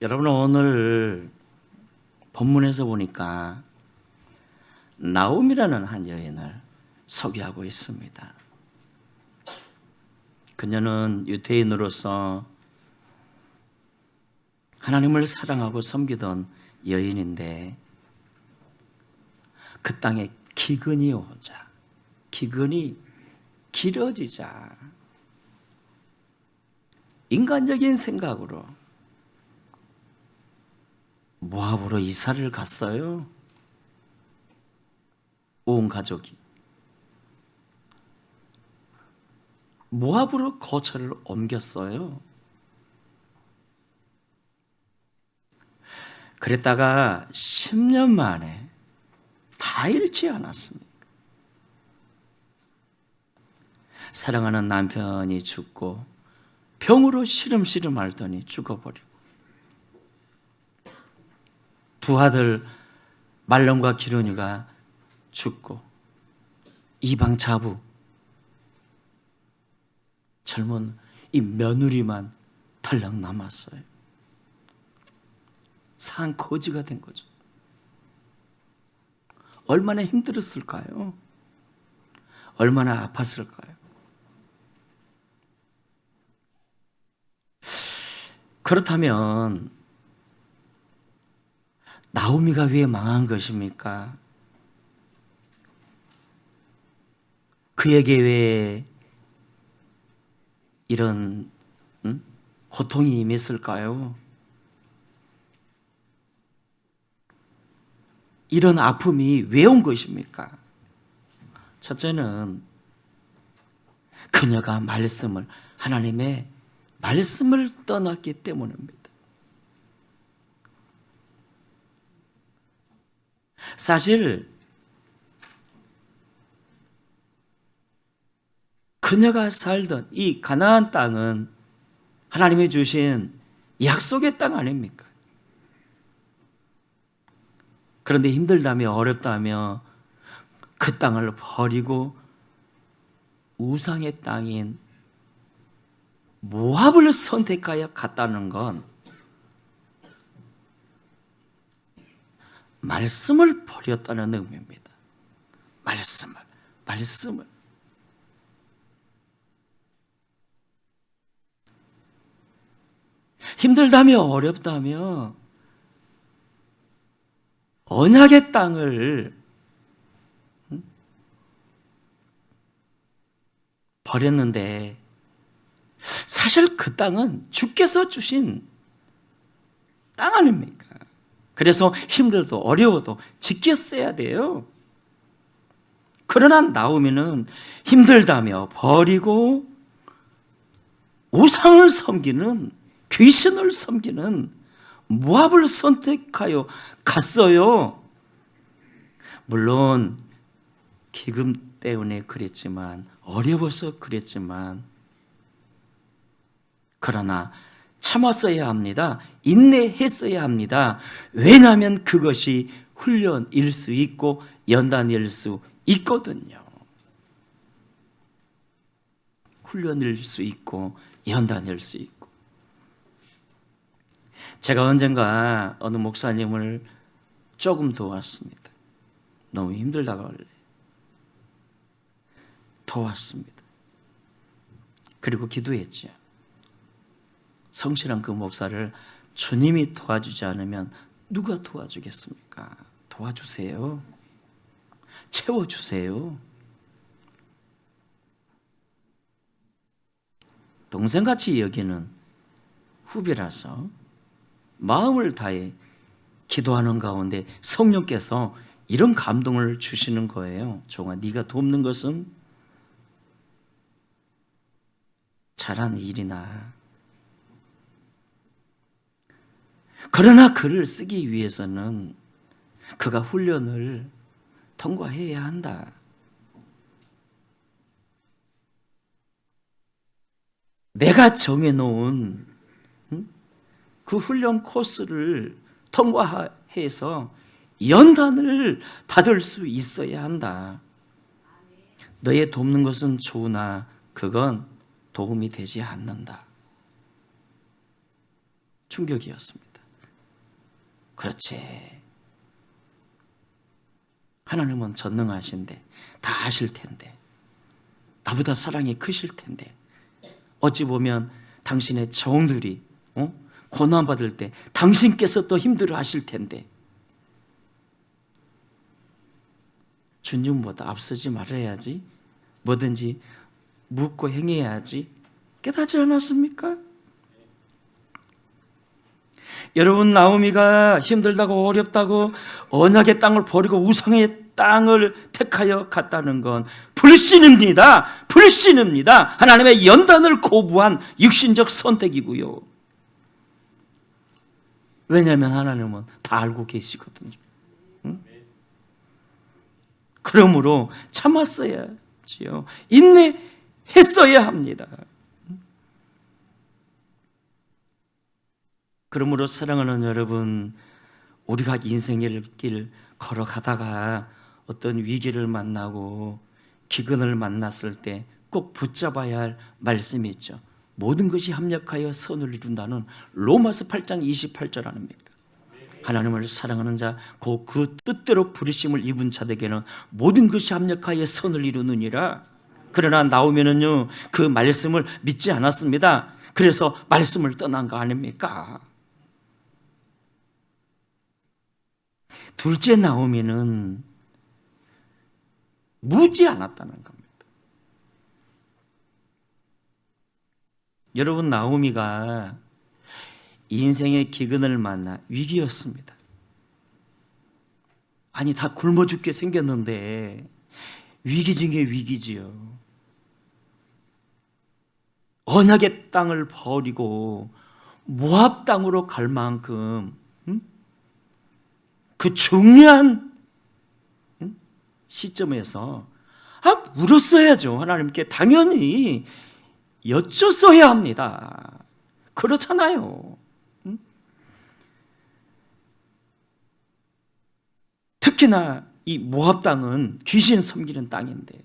여러분, 오늘 본문에서 보니까 나옴이라는 한 여인을 소개하고 있습니다. 그녀는 유대인으로서 하나님을 사랑하고 섬기던 여인인데, 그 땅에 기근이 오자, 기근이 길어지자 인간적인 생각으로 모압으로 이사를 갔어요. 온 가족이 모압으로 거처를 옮겼어요. 그랬다가 10년 만에 다 잃지 않았습니까? 사랑하는 남편이 죽고 병으로 시름시름 앓더니 죽어버리고, 두 아들 말론과 기르니가 죽고, 이방 자부 젊은 이 며느리만 덜렁 남았어요. 산 거지가 된 거죠. 얼마나 힘들었을까요? 얼마나 아팠을까요? 그렇다면 나오미가 왜 망한 것입니까? 그에게 왜 이런 고통이 임했을까요? 이런 아픔이 왜 온 것입니까? 첫째는 그녀가 하나님의 말씀을 떠났기 때문입니다. 사실 그녀가 살던 이 가나안 땅은 하나님이 주신 약속의 땅 아닙니까? 그런데 힘들다며 어렵다며 그 땅을 버리고 우상의 땅인 모압을 선택하여 갔다는 건 말씀을 버렸다는 의미입니다. 말씀을. 힘들다며 어렵다며 언약의 땅을 버렸는데, 사실 그 땅은 주께서 주신 땅 아닙니까? 그래서 힘들어도 어려워도 지켰어야 돼요. 그러나 나오미는 힘들다며 버리고 우상을 섬기는, 귀신을 섬기는 모압을 선택하여 갔어요. 물론 기금 때문에 그랬지만, 어려워서 그랬지만, 그러나 참았어야 합니다. 인내했어야 합니다. 왜냐하면 그것이 훈련일 수 있고 연단일 수 있거든요. 훈련일 수 있고 연단일 수 있고. 제가 언젠가 어느 목사님을 조금 도왔습니다. 너무 힘들다고 원래 도왔습니다. 그리고 기도했죠. 성실한 그 목사를 주님이 도와주지 않으면 누가 도와주겠습니까? 도와주세요. 채워주세요. 동생같이 여기는 후배라서 마음을 다해 기도하는 가운데 성령께서 이런 감동을 주시는 거예요. 종아, 네가 돕는 것은 잘하는 일이나, 그러나 글을 쓰기 위해서는 그가 훈련을 통과해야 한다. 내가 정해놓은 그 훈련 코스를 통과해서 연단을 받을 수 있어야 한다. 너의 돕는 것은 좋으나 그건 도움이 되지 않는다. 충격이었습니다. 그렇지. 하나님은 전능하신데 다 아실 텐데, 나보다 사랑이 크실 텐데, 어찌 보면 당신의 정들이 고난받을 때 당신께서 더 힘들어 하실 텐데, 주님보다 앞서지 말아야지, 뭐든지 묻고 행해야지 깨닫지 않았습니까? 여러분, 나오미가 힘들다고 어렵다고 언약의 땅을 버리고 우상의 땅을 택하여 갔다는 건 불신입니다. 불신입니다. 하나님의 연단을 거부한 육신적 선택이고요. 왜냐하면 하나님은 다 알고 계시거든요. 응? 그러므로 참았어야지요. 인내했어야 합니다. 그러므로 사랑하는 여러분, 우리가 인생의 길 걸어가다가 어떤 위기를 만나고 기근을 만났을 때 꼭 붙잡아야 할 말씀이 있죠. 모든 것이 합력하여 선을 이룬다는 로마서 8장 28절 아닙니까? 하나님을 사랑하는 자, 그 뜻대로 부르심을 입은 자에게는 모든 것이 합력하여 선을 이루느니라. 그러나 나오면은요, 그 말씀을 믿지 않았습니다. 그래서 말씀을 떠난 거 아닙니까? 둘째 나오미는 묻지 않았다는 겁니다. 여러분, 나오미가 인생의 기근을 만나 위기였습니다. 아니, 다 굶어 죽게 생겼는데 위기 중에 위기지요. 언약의 땅을 버리고 모압 땅으로 갈 만큼 그 중요한 시점에서 물었어야죠. 하나님께 당연히 여쭙어야 합니다. 그렇잖아요. 특히나 이 모압 땅은 귀신 섬기는 땅인데,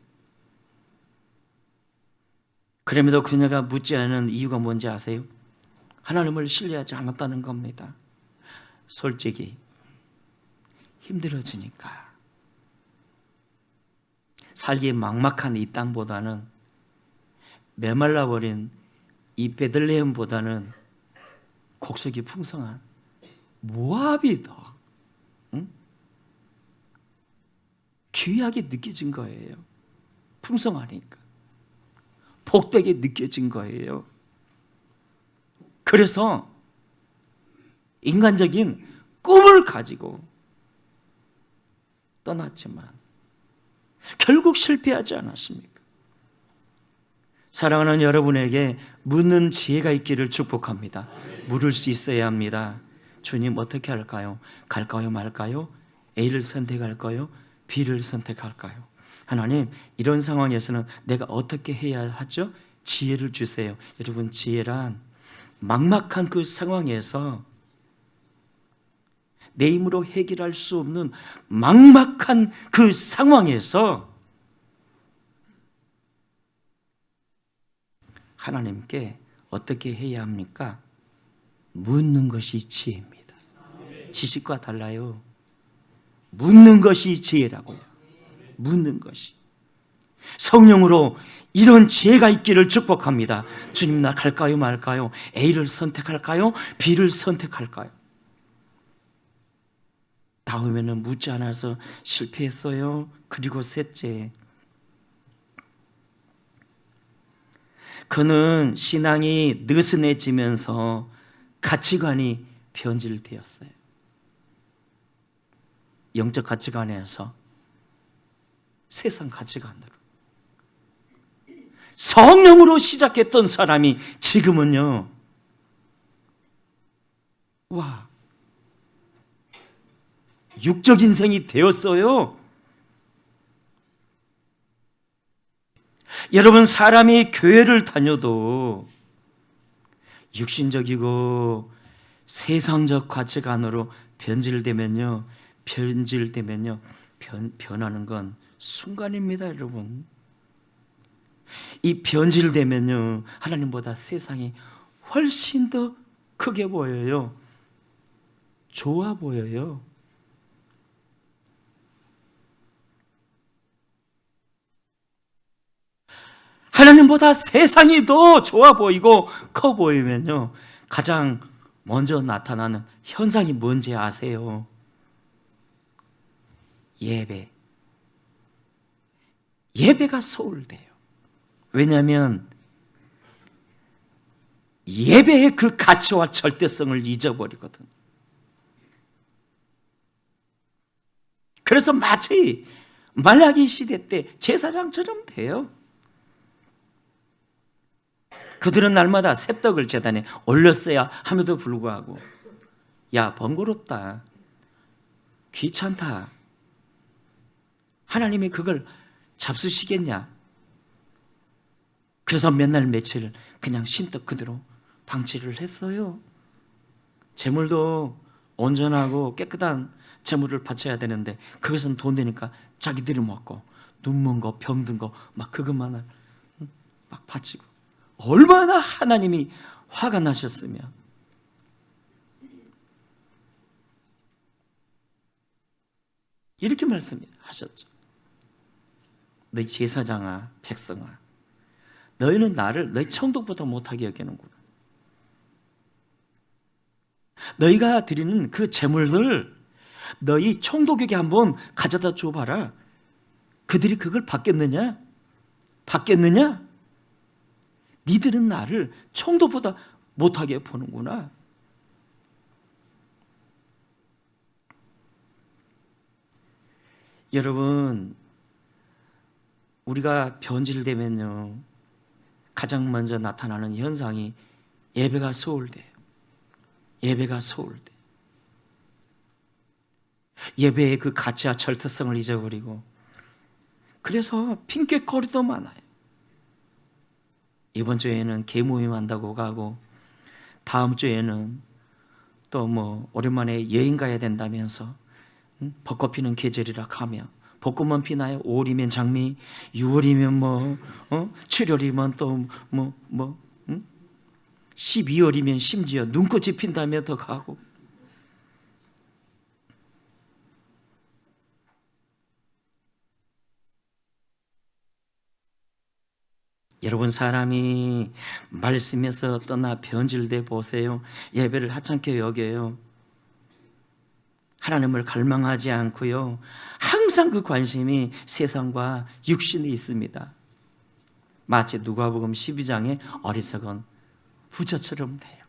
그럼에도 그녀가 묻지 않은 이유가 뭔지 아세요? 하나님을 신뢰하지 않았다는 겁니다. 솔직히 힘들어지니까. 살기 막막한 이 땅보다는, 메말라버린 이 베들레헴보다는 곡식이 풍성한 모압이 더 귀하게 느껴진 거예요. 풍성하니까 복되게 느껴진 거예요. 그래서 인간적인 꿈을 가지고 떠났지만 결국 실패하지 않았습니까? 사랑하는 여러분에게 묻는 지혜가 있기를 축복합니다. 물을 수 있어야 합니다. 주님, 어떻게 할까요? 갈까요 말까요? A를 선택할까요? B를 선택할까요? 하나님, 이런 상황에서는 내가 어떻게 해야 하죠? 지혜를 주세요. 여러분, 지혜란 막막한 그 상황에서 내 힘으로 해결할 수 없는 막막한 그 상황에서 하나님께 어떻게 해야 합니까? 묻는 것이 지혜입니다. 지식과 달라요. 묻는 것이 지혜라고요. 묻는 것이. 성령으로 이런 지혜가 있기를 축복합니다. 주님, 나 갈까요 말까요? A를 선택할까요? B를 선택할까요? 다음에는 묻지 않아서 실패했어요. 그리고 셋째, 그는 신앙이 느슨해지면서 가치관이 변질되었어요. 영적 가치관에서 세상 가치관으로, 성령으로 시작했던 사람이 지금은요, 육적 인생이 되었어요. 여러분, 사람이 교회를 다녀도 육신적이고 세상적 가치관으로 변질되면요, 변하는 건 순간입니다, 여러분. 이 변질되면요, 하나님보다 세상이 훨씬 더 크게 보여요. 좋아 보여요. 하나님보다 세상이 더 좋아 보이고 커 보이면요, 가장 먼저 나타나는 현상이 뭔지 아세요? 예배. 예배가 소홀돼요. 왜냐하면 예배의 그 가치와 절대성을 잊어버리거든. 그래서 마치 말라기 시대 때 제사장처럼 돼요. 그들은 날마다 새떡을 제단에 올렸어야 함에도 불구하고, 야, 번거롭다, 귀찮다, 하나님이 그걸 잡수시겠냐? 그래서 맨날 며칠 그냥 신떡 그대로 방치를 했어요. 제물도 온전하고 깨끗한 제물을 바쳐야 되는데 그것은 돈 되니까 자기들이 먹고 눈먼 거 병든 거 막 그것만을 막 바치고, 얼마나 하나님이 화가 나셨으면. 이렇게 말씀하셨죠. 너희 제사장아, 백성아, 너희는 나를 너희 천국보다 못하게 여기는구나. 너희가 드리는 그 제물들 너희 총독에게 한번 가져다 줘봐라. 그들이 그걸 받겠느냐? 받겠느냐? 니들은 나를 총독보다 못하게 보는구나. 여러분, 우리가 변질되면요, 가장 먼저 나타나는 현상이 예배가 소홀돼요. 예배가 소홀돼. 예배의 그 가치와 절대성을 잊어버리고, 그래서 핑계거리도 많아요. 이번 주에는 개모임 한다고 가고, 다음 주에는 또 뭐 오랜만에 여행 가야 된다면서 벚꽃 피는 계절이라 하며, 벚꽃만 피나요? 5월이면 장미, 6월이면 뭐 7월이면 또 12월이면 심지어 눈꽃이 핀다며 더 가고. 여러분, 사람이 말씀에서 떠나 변질돼 보세요. 예배를 하찮게 여겨요. 하나님을 갈망하지 않고요, 항상 그 관심이 세상과 육신에 있습니다. 마치 누가복음 12장의 어리석은 부자처럼 돼요.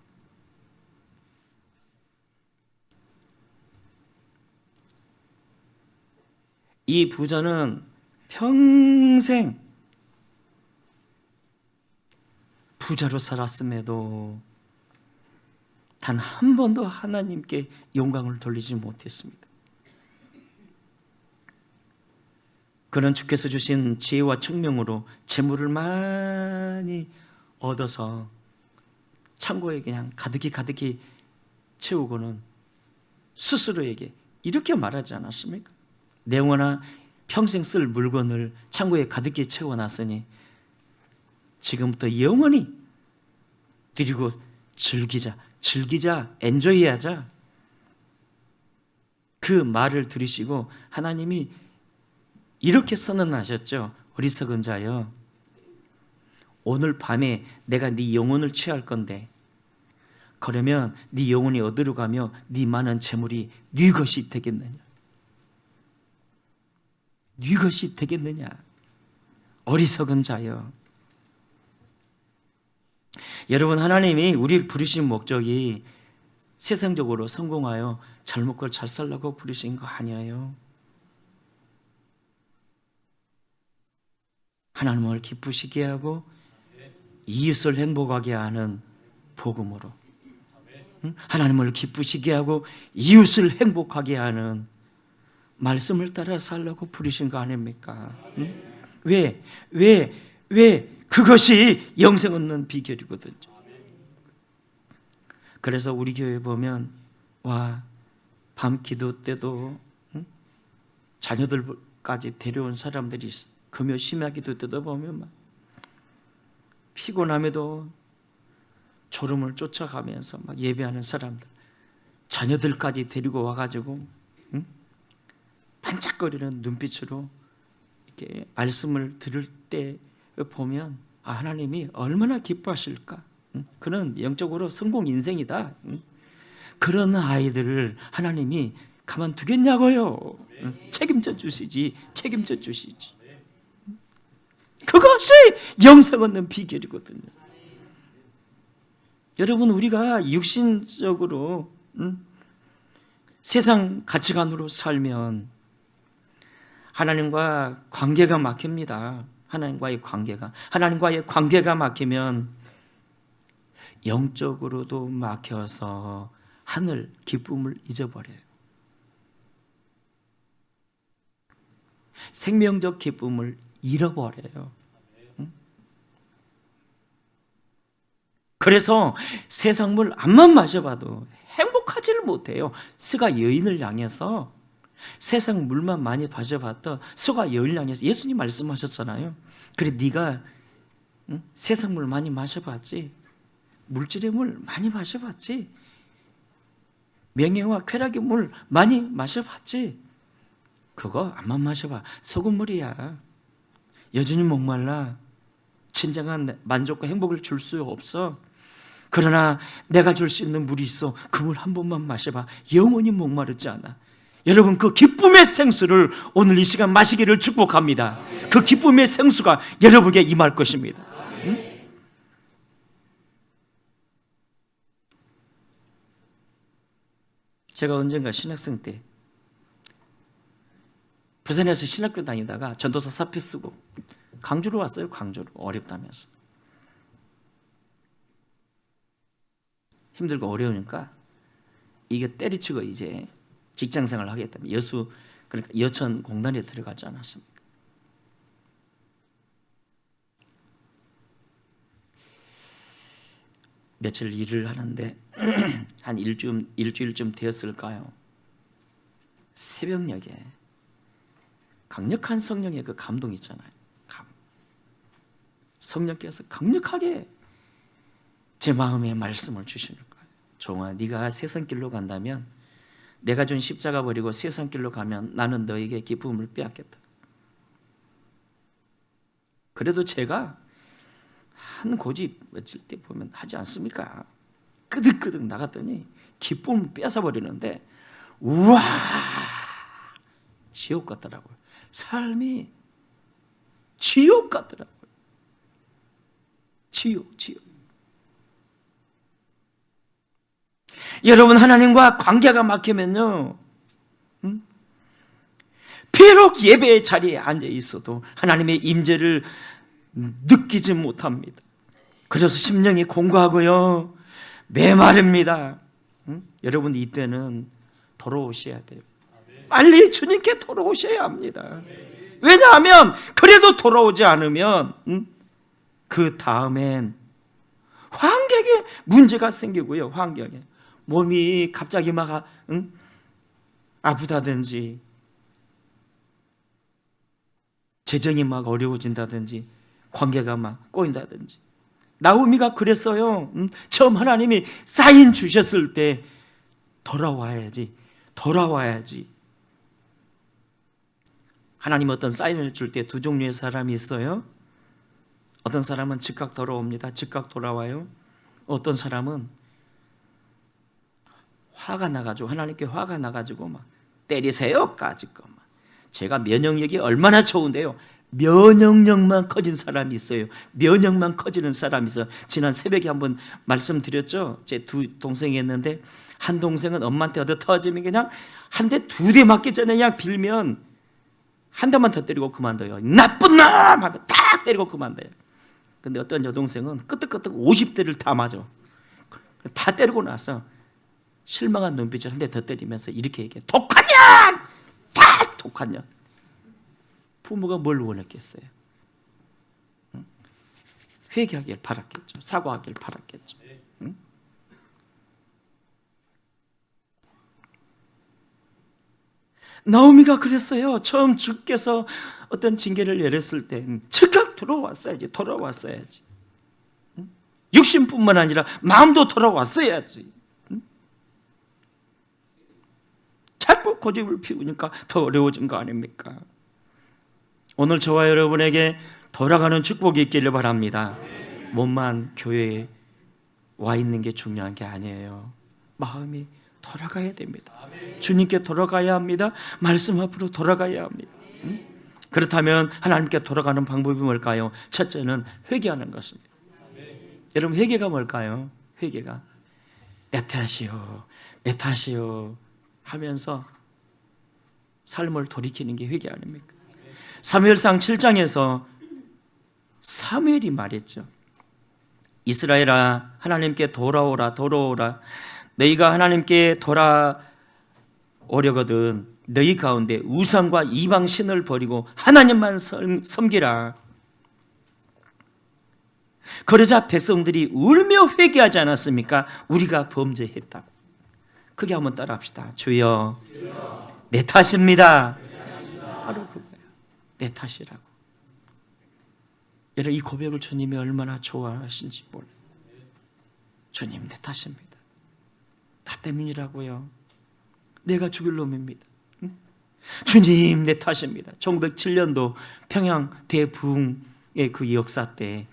이 부자는 평생 부자로 살았음에도 단 한 번도 하나님께 영광을 돌리지 못했습니다. 그는 주께서 주신 지혜와 총명으로 재물을 많이 얻어서 창고에 그냥 가득히 채우고는 스스로에게 이렇게 말하지 않았습니까? 내 영혼아, 평생 쓸 물건을 창고에 가득히 채워놨으니 지금부터 영원히 드리고 즐기자, 엔조이하자. 그 말을 들으시고 하나님이 이렇게 선언하셨죠. 어리석은 자여, 오늘 밤에 내가 네 영혼을 취할 건데, 그러면 네 영혼이 어디로 가며 네 많은 재물이 네 것이 되겠느냐? 네 것이 되겠느냐? 어리석은 자여. 여러분, 하나님이 우리를 부르신 목적이 세상적으로 성공하여 잘 먹고 잘 살라고 부르신 거 아니에요. 하나님을 기쁘시게 하고 이웃을 행복하게 하는 복음으로, 하나님을 기쁘시게 하고 이웃을 행복하게 하는 말씀을 따라 살라고 부르신 거 아닙니까? 왜 그것이 영생 얻는 비결이거든요. 그래서 우리 교회 보면 밤 기도 때도 자녀들까지 데려온 사람들이 있어. 금요 심야 기도 때도 보면 막 피곤함에도 졸음을 쫓아가면서 막 예배하는 사람들. 자녀들까지 데리고 와가지고 반짝거리는 눈빛으로 이렇게 말씀을 들을 때 보면 하나님이 얼마나 기뻐하실까. 그는 영적으로 성공 인생이다. 그런 아이들을 하나님이 가만두겠냐고요. 책임져 주시지. 책임져 주시지. 그것이 영생 얻는 비결이거든요. 여러분, 우리가 육신적으로 세상 가치관으로 살면 하나님과 관계가 막힙니다. 하나님과의 관계가 막히면 영적으로도 막혀서 하늘 기쁨을 잊어버려요. 생명적 기쁨을 잃어버려요. 그래서 세상 물 암만 마셔봐도 행복하지를 못해요. 스가 여인을 향해서 세상 물만 많이 마셔봤다. 스가 여인을 향해서 예수님 말씀하셨잖아요. 그래, 네가 세상 물 많이 마셔봤지, 물질의 물 많이 마셔봤지, 명예와 쾌락의 물 많이 마셔봤지, 그거 암만 마셔봐 소금물이야. 여전히 목말라 진정한 만족과 행복을 줄 수 없어. 그러나 내가 줄 수 있는 물이 있어. 그 물 한 번만 마셔봐. 영원히 목마르지 않아. 여러분, 그 기쁨의 생수를 오늘 이 시간 마시기를 축복합니다. 그 기쁨의 생수가 여러분에게 임할 것입니다. 응? 제가 언젠가 신학생 때 부산에서 신학교 다니다가 전도서 사표 쓰고 광주로 왔어요. 광주로. 어렵다면서. 힘들고 어려우니까 이게 때리치고 이제 직장생활을 하겠다면 그러니까 여천 공단에 들어가지 않았습니까? 며칠 일을 하는데 한 일주일쯤 되었을까요? 새벽녘에 강력한 성령의 그 감동 있잖아요. 성령께서 강력하게 제 마음에 말씀을 주시는 거예요. 종아, 네가 세상 길로 간다면, 내가 준 십자가 버리고 세상 길로 가면 나는 너에게 기쁨을 빼앗겠다. 그래도 제가 한 고집 어쩔 때 보면 하지 않습니까? 끄덕끄덕 나갔더니 기쁨을 뺏어버리는데, 우와, 지옥 같더라고요. 삶이 지옥 같더라고요. 지옥. 여러분, 하나님과 관계가 막히면요, 비록 예배의 자리에 앉아 있어도 하나님의 임재를 느끼지 못합니다. 그래서 심령이 공고하고요, 메마릅니다. 여러분, 이때는 돌아오셔야 돼요. 빨리 주님께 돌아오셔야 합니다. 왜냐하면 그래도 돌아오지 않으면 그 다음엔 환경에 문제가 생기고요. 환경에 몸이 갑자기 막 아프다든지, 재정이 막 어려워진다든지, 관계가 막 꼬인다든지. 나오미가 그랬어요. 처음 하나님이 사인 주셨을 때 돌아와야지. 하나님 어떤 사인을 줄 때 두 종류의 사람이 있어요. 어떤 사람은 즉각 돌아옵니다. 즉각 돌아와요. 어떤 사람은 화가 나가지고, 하나님께 화가 나가지고 막 때리세요까지 거. 제가 면역력이 얼마나 좋은데요. 면역력만 커진 사람이 있어요. 면역만 커지는 사람이 있어요. 지난 새벽에 한번 말씀드렸죠. 제 두 동생이 있는데, 한 동생은 엄마한테 얻어 터지면 그냥 한 대, 두 대 맞기 전에 그냥 빌면 한 대만 더 때리고 그만둬요. 나쁜 놈! 하고 탁 때리고 그만둬요. 근데 어떤 여동생은 끄떡끄떡 50대를 다 맞아. 다 때리고 나서 실망한 눈빛을 한 대 더 때리면서 이렇게 얘기해. 독한 년! 다 독한 년. 부모가 뭘 원했겠어요? 회개하길 바랐겠죠. 사과하길 바랐겠죠. 나오미가 그랬어요. 처음 주께서 어떤 징계를 내렸을 때 즉각 돌아왔어야지. 육신뿐만 아니라 마음도 돌아왔어야지. 자꾸 고집을 피우니까 더 어려워진 거 아닙니까? 오늘 저와 여러분에게 돌아가는 축복이 있기를 바랍니다. 몸만 교회에 와 있는 게 중요한 게 아니에요. 마음이 돌아가야 됩니다. 주님께 돌아가야 합니다. 말씀 앞으로 돌아가야 합니다. 그렇다면 하나님께 돌아가는 방법이 뭘까요? 첫째는 회개하는 것입니다. 여러분, 회개가 뭘까요? 회개가 내 탓이요, 내 탓이요 하면서 삶을 돌이키는 게 회개 아닙니까? 사무엘상 7장에서 사무엘이 말했죠. 이스라엘아, 하나님께 돌아오라, 돌아오라. 너희가 하나님께 돌아오려거든 너희 가운데 우상과 이방 신을 버리고 하나님만 섬기라. 그러자 백성들이 울며 회개하지 않았습니까? 우리가 범죄했다고. 크게 한번 따라합시다. 주여, 내 탓입니다. 바로 그거예요. 내 탓이라고. 여러분, 이 고백을 주님이 얼마나 좋아하신지 몰라요. 주님, 내 탓입니다. 나 때문이라고요. 내가 죽일 놈입니다. 주님, 내 탓입니다. 1907년도 평양 대부흥의 그 역사 때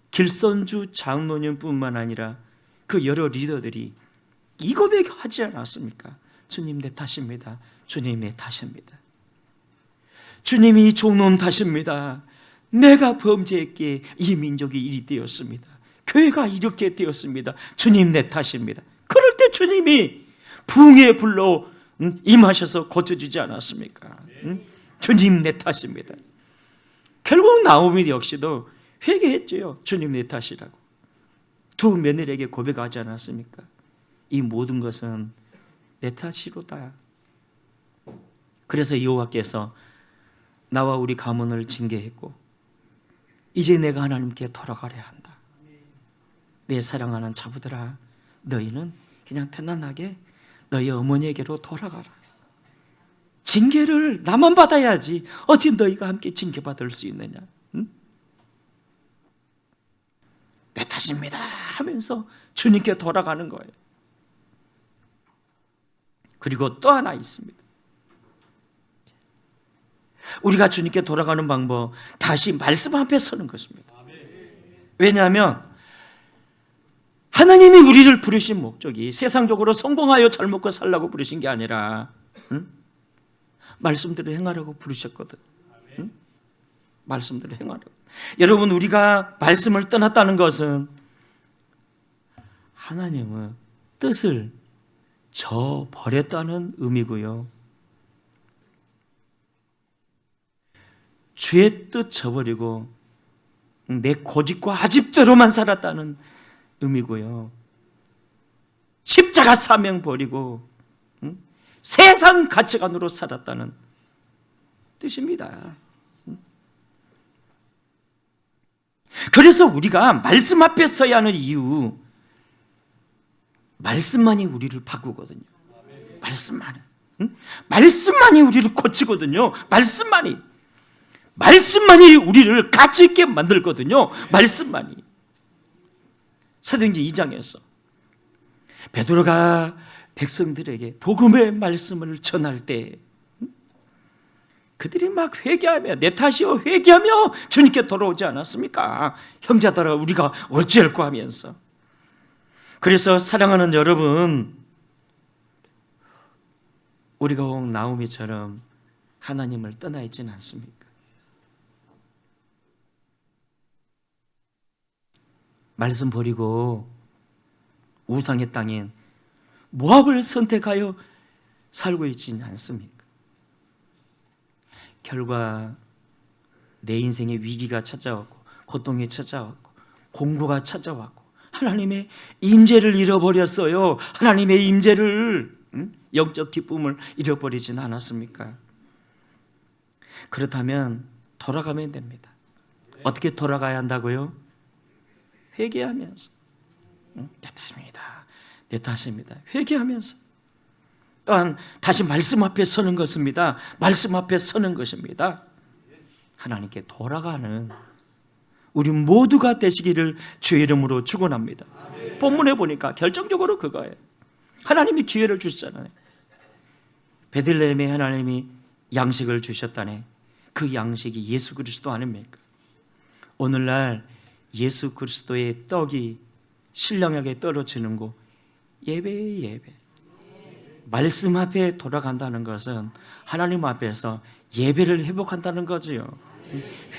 길선주 장로님뿐만 아니라 그 여러 리더들이 이 고백하지 않았습니까? 주님, 내 탓입니다. 주님, 내 탓입니다. 주님이 이 종놈 탓입니다. 내가 범죄했기에 이 민족이 이리 되었습니다. 교회가 이렇게 되었습니다. 주님, 내 탓입니다. 그럴 때 주님이 부흥의 불로 임하셔서 고쳐주지 않았습니까? 주님, 내 탓입니다. 결국 나오미 역시도 회개했죠. 주님, 내 탓이라고. 두 며느리에게 고백하지 않았습니까? 이 모든 것은 내 탓이로다. 그래서 여호와께서 나와 우리 가문을 징계했고 이제 내가 하나님께 돌아가려 한다. 내 사랑하는 자부들아, 너희는 그냥 편안하게 너희 어머니에게로 돌아가라. 징계를 나만 받아야지 어찌 너희가 함께 징계받을 수 있느냐. 내 탓입니다 하면서 주님께 돌아가는 거예요. 그리고 또 하나 있습니다. 우리가 주님께 돌아가는 방법, 다시 말씀 앞에 서는 것입니다. 왜냐하면 하나님이 우리를 부르신 목적이 세상적으로 성공하여 잘 먹고 살라고 부르신 게 아니라 말씀대로 행하라고 부르셨거든. 말씀대로 행하라고. 여러분, 우리가 말씀을 떠났다는 것은 하나님의 뜻을 저버렸다는 의미고요. 주의 뜻 저버리고 내 고집과 아집대로만 살았다는 의미고요. 십자가 사명 버리고 세상 가치관으로 살았다는 뜻입니다. 그래서 우리가 말씀 앞에 서야 하는 이유, 말씀만이 우리를 바꾸거든요. 말씀만이 우리를 고치거든요. 말씀만이 우리를 가치 있게 만들거든요. 말씀만이. 사도행전 2장에서 베드로가 백성들에게 복음의 말씀을 전할 때 그들이 막 회개하며 내 탓이요 회개하며 주님께 돌아오지 않았습니까? 형제들아, 우리가 어찌할꼬 하면서. 그래서 사랑하는 여러분, 우리가 꼭 나오미처럼 하나님을 떠나 있지는 않습니까? 말씀 버리고 우상의 땅인 모압을 선택하여 살고 있지는 않습니까? 결과 내 인생에 위기가 찾아왔고 고통이 찾아왔고 공고가 찾아왔고 하나님의 임재를 잃어버렸어요. 하나님의 임재를, 영적 기쁨을 잃어버리진 않았습니까? 그렇다면 돌아가면 됩니다. 어떻게 돌아가야 한다고요? 회개하면서. 내 탓입니다. 내 탓입니다. 회개하면서. 또한 다시 말씀 앞에 서는 것입니다. 말씀 앞에 서는 것입니다. 하나님께 돌아가는 우리 모두가 되시기를 주의 이름으로 축원합니다. 본문에 보니까 결정적으로 그거예요. 하나님이 기회를 주시잖아요. 베들레헴에 하나님이 양식을 주셨다네. 그 양식이 예수 그리스도 아닙니까? 오늘날 예수 그리스도의 떡이 신령하게 떨어지는 곳, 예배예요, 예배. 말씀 앞에 돌아간다는 것은 하나님 앞에서 예배를 회복한다는 거지요.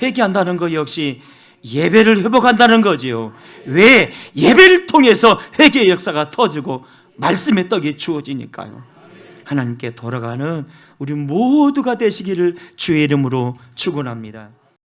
회개한다는 것 역시 예배를 회복한다는 거지요. 왜? 예배를 통해서 회개의 역사가 터지고 말씀의 떡이 주어지니까요. 하나님께 돌아가는 우리 모두가 되시기를 주의 이름으로 축원합니다.